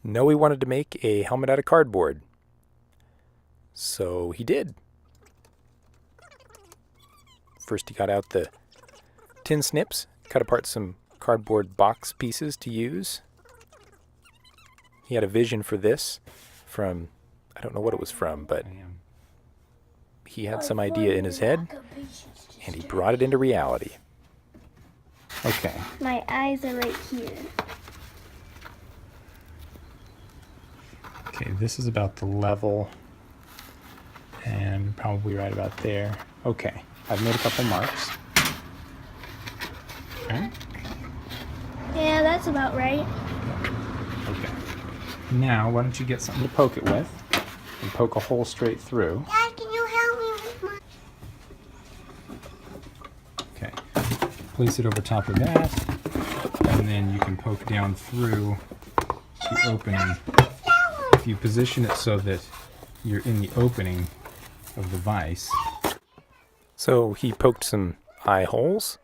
Noe wanted to make a helmet out of cardboard. So he did. First he got out the tin snips, cut apart some cardboard box pieces to use. He had a vision for this from, I don't know what it was from, but he had some idea in his head, and he brought it into reality. Okay. My eyes are right here. Okay, this is about the level, and probably right about there. Okay, I've made a couple marks. Okay. Yeah, that's about right. Okay. Now, why don't you get something to poke it with, and poke a hole straight through. Dad, can you help me with my... Okay. Place it over top of that, and then you can poke down through the opening. If you position it so that you're in the opening of the vise. So he poked some eye holes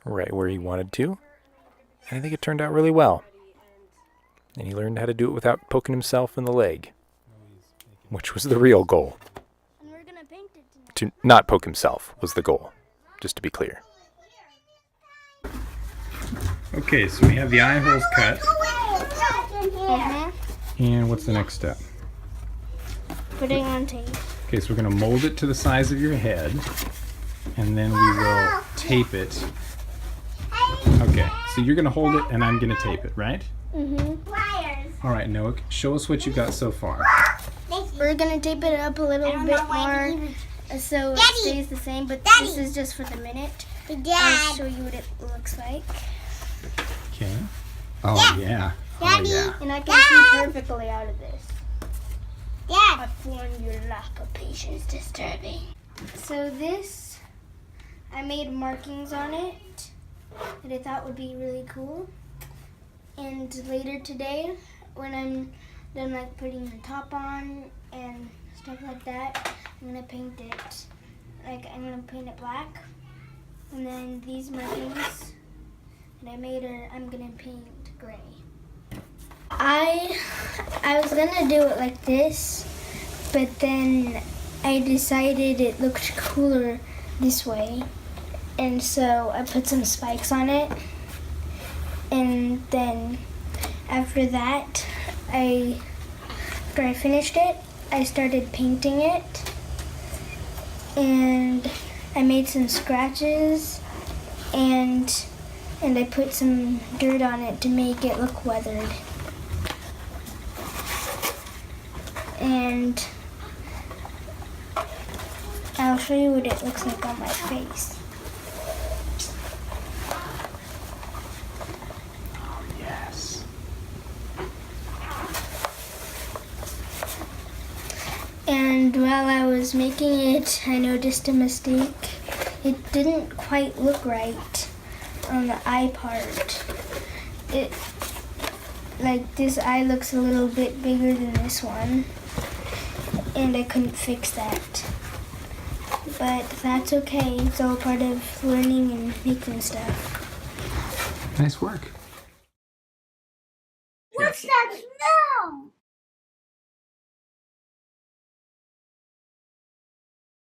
right where he wanted to, and I think it turned out really well. And he learned how to do it without poking himself in the leg, which was the real goal. And we're gonna paint it tonight. To not poke himself was the goal, just to be clear. Okay, so we have the eye holes cut. And what's the next step? Putting on tape. Okay, so we're going to mold it to the size of your head, and then we will tape it. Okay, so you're going to hold it, and I'm going to tape it, right? Mm-hmm. All right, Noak, show us what you've got so far. We're gonna tape it up a little bit more so it stays the same, but this is just for the minute. I'll show you what it looks like. Okay. Oh, yeah. Oh, yeah. And I can see perfectly out of this. I find your lack of patience disturbing. So this, I made markings on it that I thought would be really cool. And later today, when I'm done like putting the top on and stuff like that, I'm gonna paint it. Like I'm gonna paint it black. And then these markings that I made I'm gonna paint gray. I was gonna do it like this, but then I decided it looked cooler this way, and so I put some spikes on it. And then after that, after I finished it, I started painting it, and I made some scratches, and I put some dirt on it to make it look weathered. And I'll show you what it looks like on my face. Oh, yes. And while I was making it, I noticed a mistake. It didn't quite look right on the eye part. Like this eye looks a little bit bigger than this one, and I couldn't fix that. But that's okay, it's all part of learning and making stuff. Nice work. What's that smell?